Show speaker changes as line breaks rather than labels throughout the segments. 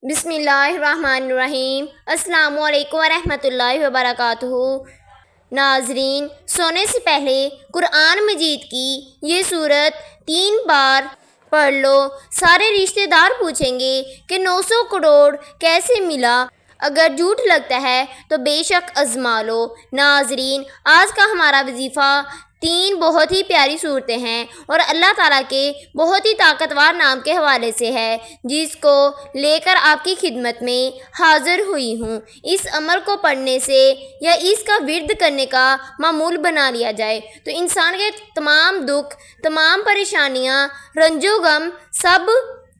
بسم اللہ الرحمن الرحیم۔ السلام علیکم ورحمۃ اللہ وبرکاتہ۔ ناظرین، سونے سے پہلے قرآن مجید کی یہ سورت 3 بار پڑھ لو۔ سارے رشتہ دار پوچھیں گے کہ 900 کروڑ کیسے ملا؟ اگر جھوٹ لگتا ہے تو بے شک آزما لو۔ ناظرین، آج کا ہمارا وظیفہ 3 بہت ہی پیاری صورتیں ہیں اور اللہ تعالیٰ کے بہت ہی طاقتور نام کے حوالے سے ہے، جس کو لے کر آپ کی خدمت میں حاضر ہوئی ہوں۔ اس عمل کو پڑھنے سے یا اس کا ورد کرنے کا معمول بنا لیا جائے تو انسان کے تمام دکھ، تمام پریشانیاں، رنج و غم، سب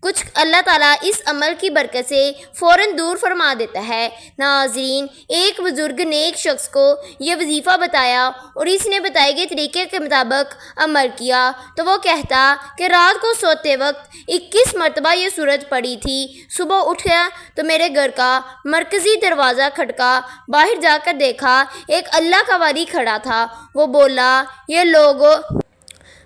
کچھ اللہ تعالیٰ اس عمل کی برکت سے فوراً دور فرما دیتا ہے۔ ناظرین، ایک بزرگ نے ایک شخص کو یہ وظیفہ بتایا اور اس نے بتائے گئے طریقے کے مطابق عمل کیا تو وہ کہتا کہ رات کو سوتے وقت 21 مرتبہ یہ سورت پڑھی تھی۔ صبح اٹھا تو میرے گھر کا مرکزی دروازہ کھٹکا، باہر جا کر دیکھا ایک اللہ کا ولی کھڑا تھا۔ وہ بولا، یہ لوگو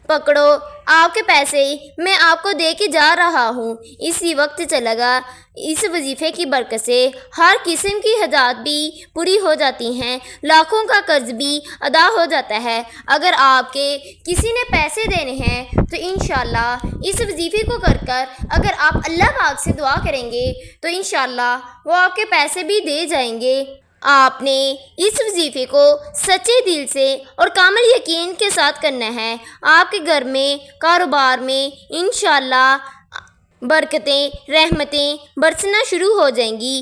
پکڑو آپ کے پیسے، میں آپ کو دے کے جا رہا ہوں۔ اسی وقت چلا گیا۔ اس وظیفے کی برکت سے ہر قسم کی حاجات بھی پوری ہو جاتی ہیں، لاکھوں کا قرض بھی ادا ہو جاتا ہے۔ اگر آپ کے کسی نے پیسے دینے ہیں تو انشاءاللہ اس وظیفے کو کر کر اگر آپ اللہ پاک سے دعا کریں گے تو انشاءاللہ وہ آپ کے پیسے بھی دے جائیں گے۔ آپ نے اس وظیفے کو سچے دل سے اور کامل یقین کے ساتھ کرنا ہے۔ آپ کے گھر میں، کاروبار میں انشاءاللہ برکتیں، رحمتیں برسنا شروع ہو جائیں گی۔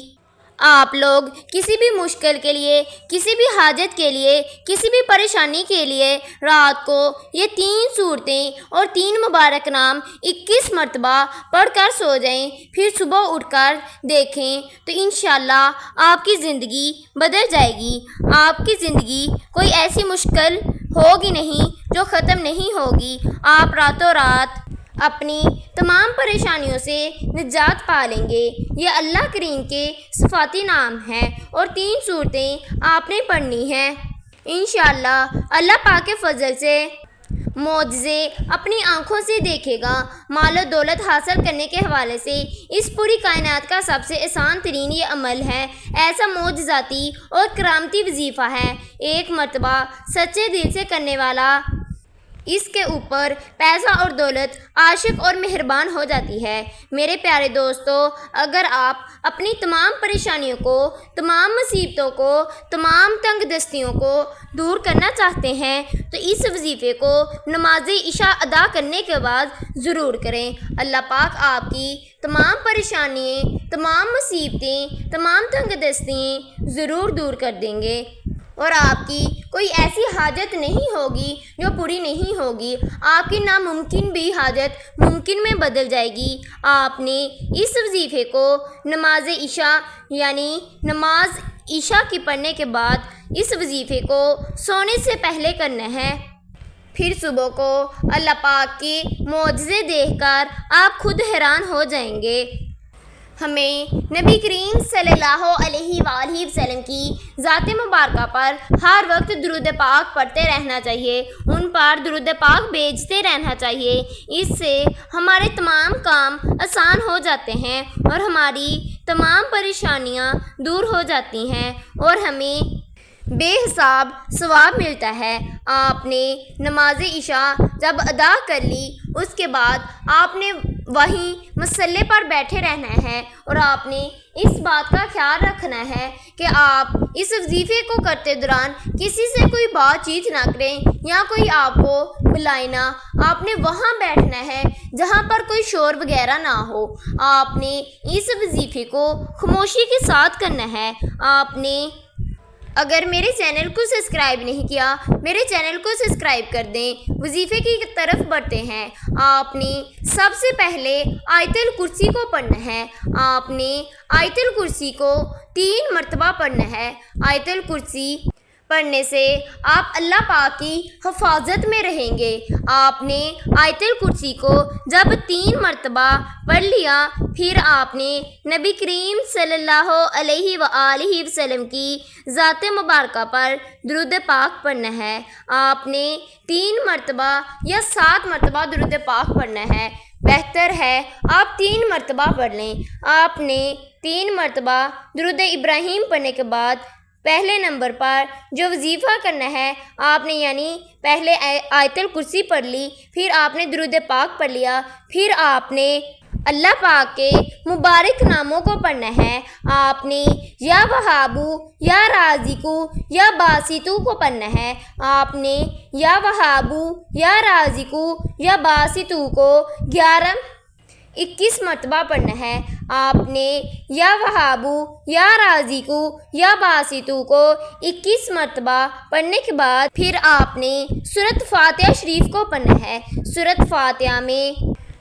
آپ لوگ کسی بھی مشکل کے لیے، کسی بھی حاجت کے لیے، کسی بھی پریشانی کے لیے رات کو یہ 3 صورتیں اور 3 مبارک نام 21 مرتبہ پڑھ کر سو جائیں، پھر صبح اٹھ کر دیکھیں تو انشاءاللہ آپ کی زندگی بدل جائے گی۔ آپ کی زندگی کوئی ایسی مشکل ہوگی نہیں جو ختم نہیں ہوگی۔ آپ راتوں رات اپنی تمام پریشانیوں سے نجات پا لیں گے۔ یہ اللہ کریم کے صفاتی نام ہیں اور 3 صورتیں آپ نے پڑھنی ہیں۔ انشاءاللہ اللہ پاک کے فضل سے معجزے اپنی آنکھوں سے دیکھے گا۔ مال و دولت حاصل کرنے کے حوالے سے اس پوری کائنات کا سب سے آسان ترین یہ عمل ہے، ایسا معجزاتی اور کرامتی وظیفہ ہے۔ ایک مرتبہ سچے دل سے کرنے والا اس کے اوپر پیسہ اور دولت عاشق اور مہربان ہو جاتی ہے۔ میرے پیارے دوستو، اگر آپ اپنی تمام پریشانیوں کو، تمام مصیبتوں کو، تمام تنگ دستیوں کو دور کرنا چاہتے ہیں تو اس وظیفے کو نماز عشاء ادا کرنے کے بعد ضرور کریں۔ اللہ پاک آپ کی تمام پریشانیاں، تمام مصیبتیں، تمام تنگ دستیاں ضرور دور کر دیں گے اور آپ کی کوئی ایسی حاجت نہیں ہوگی جو پوری نہیں ہوگی۔ آپ کی ناممکن بھی حاجت ممکن میں بدل جائے گی۔ آپ نے اس وظیفے کو نماز عشاء یعنی نماز عشاء کی پڑھنے کے بعد اس وظیفے کو سونے سے پہلے کرنا ہے۔ پھر صبح کو اللہ پاک کے معجزے دیکھ کر آپ خود حیران ہو جائیں گے۔ ہمیں نبی کریم صلی اللہ علیہ وآلہ وسلم کی ذات مبارکہ پر ہر وقت درود پاک پڑھتے رہنا چاہیے، ان پر درود پاک بھیجتے رہنا چاہیے۔ اس سے ہمارے تمام کام آسان ہو جاتے ہیں اور ہماری تمام پریشانیاں دور ہو جاتی ہیں اور ہمیں بے حساب ثواب ملتا ہے۔ آپ نے نماز عشاء جب ادا کر لی اس کے بعد آپ نے وہیں مصلی پر بیٹھے رہنا ہے اور آپ نے اس بات کا خیال رکھنا ہے کہ آپ اس وظیفے کو کرتے دوران کسی سے کوئی بات چیت نہ کریں یا کوئی آپ کو بلائے نہ۔ آپ نے وہاں بیٹھنا ہے جہاں پر کوئی شور وغیرہ نہ ہو۔ آپ نے اس وظیفے کو خاموشی کے ساتھ کرنا ہے۔ آپ نے اگر میرے چینل کو سبسکرائب نہیں کیا، میرے چینل کو سبسکرائب کر دیں۔ وظیفے کی طرف بڑھتے ہیں۔ آپ نے سب سے پہلے آیت الکرسی کو پڑھنا ہے۔ آپ نے آیت الکرسی کو 3 مرتبہ پڑھنا ہے۔ آیت الکرسی پڑھنے سے آپ اللہ پاک کی حفاظت میں رہیں گے۔ آپ نے آیت الکرسی کو جب 3 مرتبہ پڑھ لیا پھر آپ نے نبی کریم صلی اللہ علیہ وآلہ وسلم کی ذات مبارکہ پر درود پاک پڑھنا ہے۔ آپ نے 3 مرتبہ یا 7 مرتبہ درود پاک پڑھنا ہے۔ بہتر ہے آپ 3 مرتبہ پڑھ لیں۔ آپ نے 3 مرتبہ درود ابراہیم پڑھنے کے بعد پہلے نمبر پر جو وظیفہ کرنا ہے آپ نے یعنی پہلے آیت الکرسی پڑھ لی، پھر آپ نے درود پاک پڑھ لیا، پھر آپ نے اللہ پاک کے مبارک ناموں کو پڑھنا ہے۔ آپ نے یا وہابو یا رازقو یا باسطو کو پڑھنا ہے۔ آپ نے یا وہابو یا رازقو یا باسطو کو 21 مرتبہ پڑھنا ہے۔ آپ نے یا وہابو یا رازقو یا باسطو کو 21 مرتبہ پڑھنے کے بعد پھر آپ نے سورۃ فاتحہ شریف کو پڑھنا ہے۔ سورۃ فاتحہ میں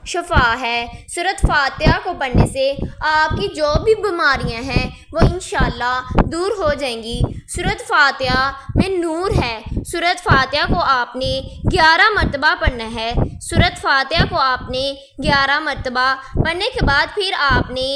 شفا ہے۔ سورۃ فاتحہ کو پڑھنے سے آپ کی جو بھی بیماریاں ہیں وہ انشاءاللہ دور ہو جائیں گی۔ سورۃ فاتحہ میں نور ہے۔ سورۃ فاتحہ کو آپ نے 11 مرتبہ پڑھنا ہے۔ سورۃ فاتحہ کو آپ نے 11 مرتبہ پڑھنے کے بعد پھر آپ نے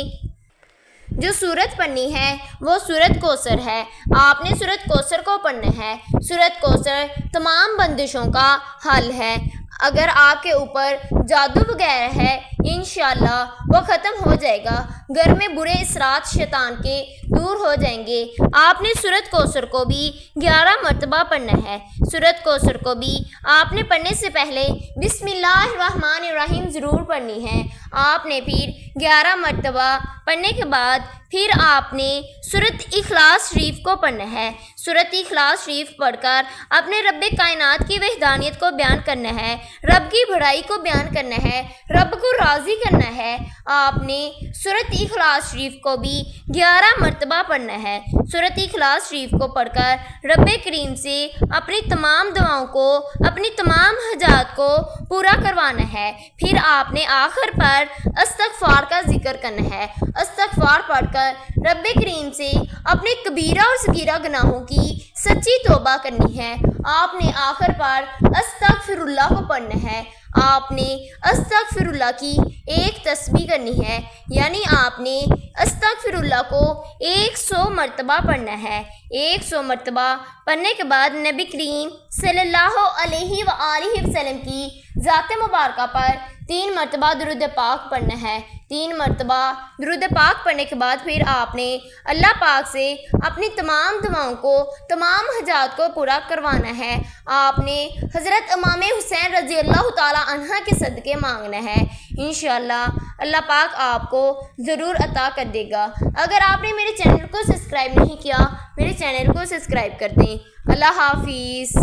جو سورت پڑھنی ہے وہ سورۃ کوثر ہے۔ آپ نے سورۃ کوثر کو پڑھنا ہے۔ سورۃ کوثر تمام بندشوں کا حل ہے۔ اگر آپ کے اوپر جادو وغیرہ ہے انشاءاللہ وہ ختم ہو جائے گا۔ گھر میں برے اثرات شیطان کے دور ہو جائیں گے۔ آپ نے سورۃ کوثر کو بھی 11 مرتبہ پڑھنا ہے۔ سورۃ کوثر کو بھی آپ نے پڑھنے سے پہلے بسم اللہ الرحمن الرحیم ضرور پڑھنی ہے۔ آپ نے پھر 11 مرتبہ پڑھنے کے بعد پھر آپ نے سورۃ اخلاص شریف کو پڑھنا ہے۔ سورۃ اخلاص شریف پڑھ کر اپنے رب کائنات کی وحدانیت کو بیان کرنا ہے، رب کی بڑائی کو بیان کرنا ہے، رب کو راضی کرنا ہے۔ آپ نے سورۃ اخلاص شریف کو بھی 11 مرتبہ پڑھنا ہے۔ سورۃ اخلاص شریف کو پڑھ کر رب کریم سے اپنی تمام دعاؤں کو، اپنی تمام حاجات کو پورا کروانا ہے۔ پھر آپ نے آخر پر استغفار کا ذکر کرنا ہے۔ استغفار پڑھ کر رب کریم سے اپنے کبیرہ اور صغیرہ گناہوں کی سچی توبہ کرنی ہے۔ آپ نے آخر پر استغفر اللہ کو پڑھنا ہے۔ آپ نے استغفر اللہ کی 1 تسبیح کرنی ہے، یعنی آپ نے استغفر اللہ کو 100 مرتبہ پڑھنا ہے۔ 100 مرتبہ پڑھنے کے بعد نبی کریم صلی اللہ علیہ وآلہ وسلم کی ذات مبارکہ پر 3 مرتبہ درود پاک پڑھنا ہے۔ 3 مرتبہ درود پاک پڑھنے کے بعد پھر آپ نے اللہ پاک سے اپنی تمام دعاؤں کو، تمام حاجات کو پورا کروانا ہے۔ آپ نے حضرت امام حسین رضی اللہ تعالی عنہ کے صدقے مانگنا ہے۔ انشاءاللہ اللہ پاک آپ کو ضرور عطا کر دے گا۔ اگر آپ نے میرے چینل کو سبسکرائب نہیں کیا، میرے چینل کو سبسکرائب کر دیں۔ اللہ حافظ۔